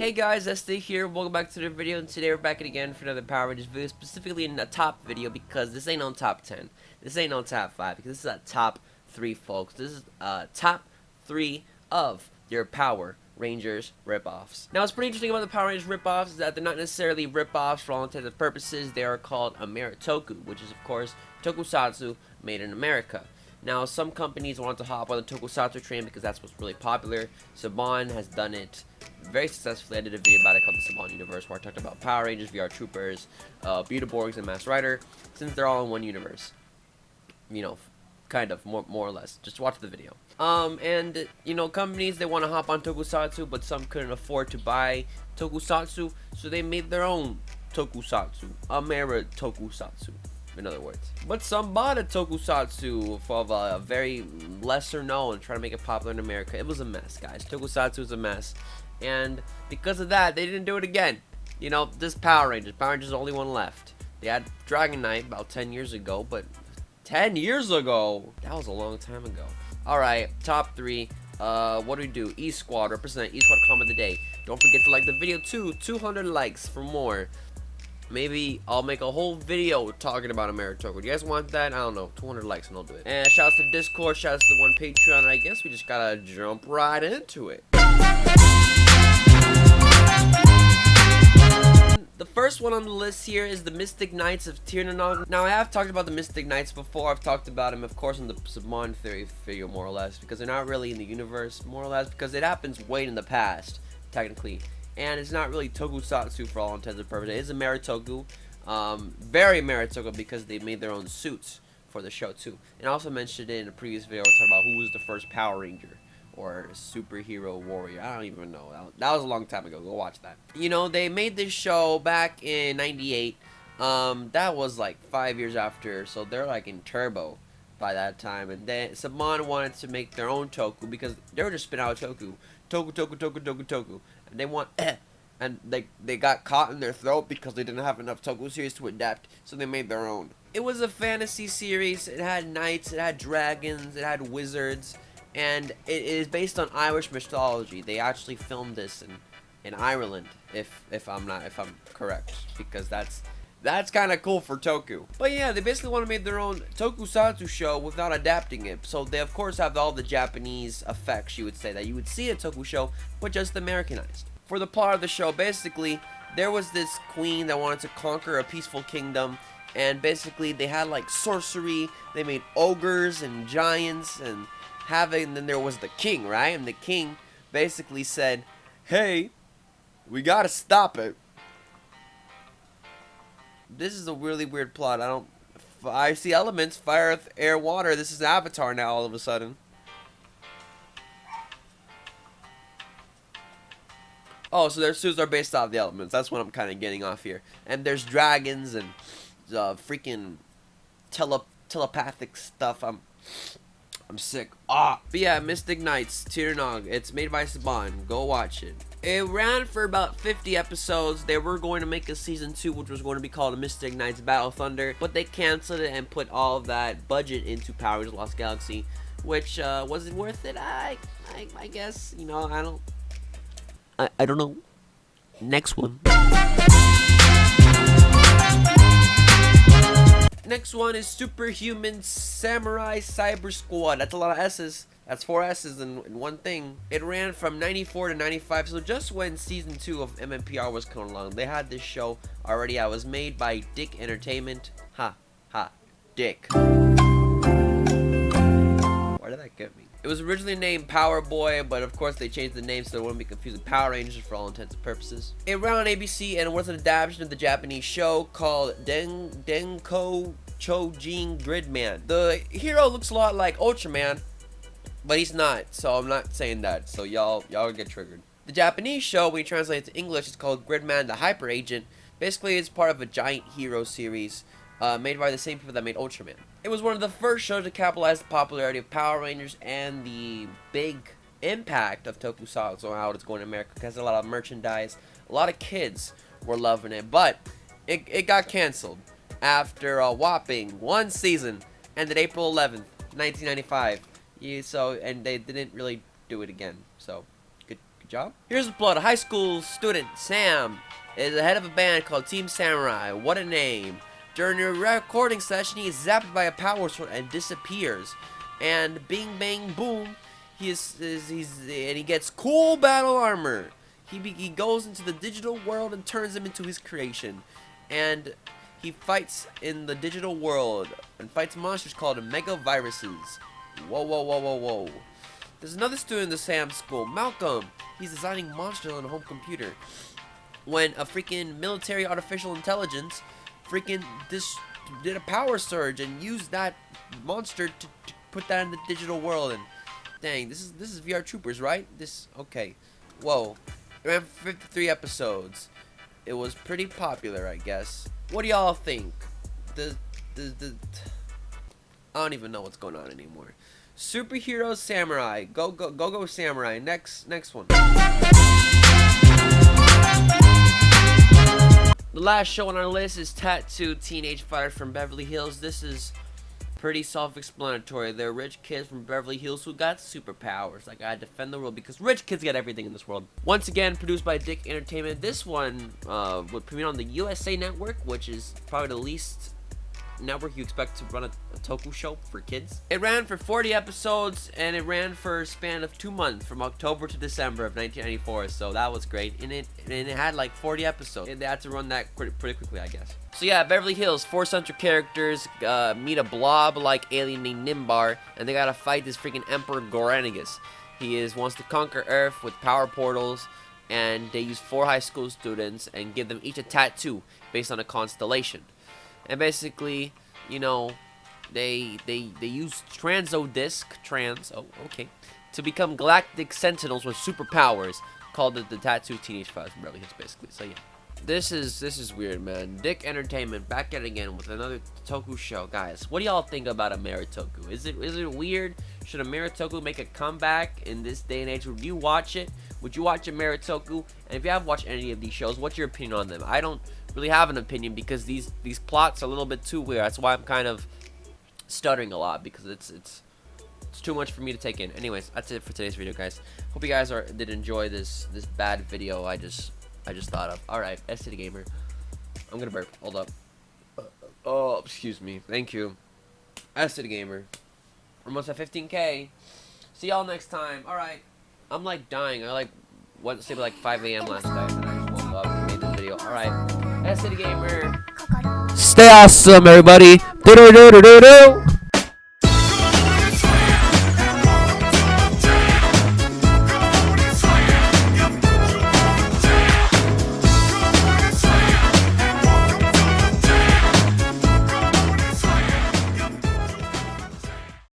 Hey guys, Este here, welcome back to the video, and today we're back again for another Power Rangers video, specifically in the top video, because this ain't on top 10, this ain't on top 5, because this is a top 3, folks. This is top 3 of your Power Rangers ripoffs. Now, what's pretty interesting about the Power Rangers ripoffs is that they're not necessarily ripoffs for all intents and purposes. They are called Ameritoku, which is, of course, Tokusatsu made in America. Now, some companies want to hop on the Tokusatsu train because that's what's really popular. Saban has done it very successfully. I did a video about it called the Saban Universe, where I talked about Power Rangers, VR Troopers, Beetleborgs, and Masked Rider, since they're all in one universe. You know, kind of, more or less. Just watch the video. And, you know, companies, they want to hop on Tokusatsu, but some couldn't afford to buy Tokusatsu, so they made their own Tokusatsu, Ameritoku, in other words. But some bought a Tokusatsu for a very lesser known, trying to make it popular in America. It was a mess, guys. Tokusatsu was a mess. And because of that, they didn't do it again. You know, this Power Rangers is the only one left. They had Dragon Knight about 10 years ago, but 10 years ago? That was a long time ago. Alright, top 3. What do we do? E-Squad, represent E-Squad comment of the day. Don't forget to like the video too. 200 likes for more. Maybe I'll make a whole video talking about Ameritoku. Do you guys want that? I don't know. 200 likes and I'll do it. And shouts to Discord, shouts to the one Patreon. And I guess we just gotta jump right into it. The first one on the list here is the Mystic Knights of Tirnanog. Now, I have talked about the Mystic Knights before. I've talked about them, of course, in the Saban Theory video, more or less, because they're not really in the universe, more or less, because it happens way in the past, technically. And it's not really Tokusatsu for all intents and purposes. It is a Ameritoku. Very Ameritoku, because they made their own suits for the show, too. And I also mentioned it in a previous video, talking about who was the first Power Ranger or superhero warrior. I don't even know. That was a long time ago. Go watch that. You know, they made this show back in '98. That was like 5 years after, so they're like in turbo by that time. And then Saban wanted to make their own Toku because they were just spinning out Toku. Toku. And they want and they got caught in their throat because they didn't have enough Toku series to adapt, so they made their own. It was a fantasy series. It had knights, it had dragons, it had wizards. And it is based on Irish mythology. They actually filmed this in Ireland, if I'm correct, because that's kind of cool for Toku. But yeah, they basically want to make their own Tokusatsu show without adapting it. So they of course have all the Japanese effects, you would say, that you would see in a Toku show, but just Americanized. For the plot of the show, basically, there was this queen that wanted to conquer a peaceful kingdom. And basically, they had like sorcery. They made ogres and giants and then there was the king, right? And the king basically said, hey, we gotta stop it. This is a really weird plot. I see elements, fire, earth, air, water. This is Avatar now all of a sudden. Oh, so their suits are based off the elements. That's what I'm kind of getting off here. And there's dragons and freaking telepathic stuff. I'm sick. But yeah, Mystic Knights, Tirnanog. It's made by Saban. Go watch it. It ran for about 50 episodes. They were going to make a season 2, which was going to be called Mystic Knights Battle Thunder, but they canceled it and put all of that budget into Power Rangers Lost Galaxy, which wasn't worth it. I guess, you know, I don't know. Next one. Next one is Superhuman Samurai Syber-Squad. That's a lot of S's. That's 4 S's in one thing. It ran from 94 to 95, so just when season 2 of MMPR was coming along, they had this show already. It was made by DIC Entertainment. DIC. Why did that get me? It was originally named Power Boy, but of course they changed the name so it wouldn't be confused with Power Rangers for all intents and purposes. It ran on ABC and it was an adaptation of the Japanese show called Denko Chojin Gridman. The hero looks a lot like Ultraman, but he's not, so I'm not saying that, so y'all get triggered. The Japanese show, when you translate it to English, is called Gridman the Hyper Agent. Basically, it's part of a giant hero series made by the same people that made Ultraman. It was one of the first shows to capitalize the popularity of Power Rangers and the big impact of Tokusatsu on how it's going in America, because a lot of merchandise, a lot of kids were loving it, but it got canceled after a whopping 1 season, ended April 11th, 1995. And they didn't really do it again, so good job. Here's the plot. A high school student, Sam, is the head of a band called Team Samurai. What a name. During a recording session, he is zapped by a power sword and disappears. And bing bang boom, he gets cool battle armor. He goes into the digital world and turns him into his creation. And he fights in the digital world and fights monsters called mega viruses. Whoa, whoa, whoa, whoa, whoa. There's another student in the Sam school, Malcolm. He's designing monsters on a home computer. When a freaking military artificial intelligence did a power surge and used that monster to put that in the digital world. And dang, this is VR Troopers, right? Okay. Whoa. It ran for 53 episodes. It was pretty popular, I guess. What do y'all think? I don't even know what's going on anymore. Superhero Samurai. Go Samurai. Next one. The last show on our list is Tattoo Teenage Fighter from Beverly Hills. This is pretty self-explanatory. They're rich kids from Beverly Hills who got superpowers. I gotta defend the world because rich kids get everything in this world. Once again, produced by DIC Entertainment. This one would premiere on the USA Network, which is probably the least network you expect to run a toku show for kids. It ran for 40 episodes and it ran for a span of 2 months from October to December of 1994, so that was great. And it had like 40 episodes and they had to run that pretty quickly, I guess. So yeah, Beverly Hills, 4 central characters meet a blob like alien named Nimbar, and they gotta fight this freaking Emperor Goranigus. He wants to conquer Earth with power portals, and they use 4 high school students and give them each a tattoo based on a constellation. And basically, you know, they use to become galactic sentinels with superpowers called the Tattoo Teenage Fighters from Beverly Hills, basically. So yeah, this is weird, man. DIC Entertainment back at it again with another toku show, guys. What do y'all think about Ameritoku? Is it weird? Should Ameritoku make a comeback in this day and age? Would you watch it? Would you watch Ameritoku? And if you have watched any of these shows, what's your opinion on them? I don't really have an opinion because these plots are a little bit too weird. That's why I'm kind of stuttering a lot, because it's too much for me to take in. Anyways, that's it for today's video, guys. Hope you guys did enjoy this bad video I just thought of. All right, Este the Gamer. I'm gonna burp. Hold up. Oh, excuse me. Thank you. Este the Gamer. We're almost at 15K. See y'all next time. All right. I'm like dying. I went to sleep at like 5 a.m. last night, and I just woke up and made this video. All right. Este the Gamer. Stay awesome, everybody. Do do do do do do.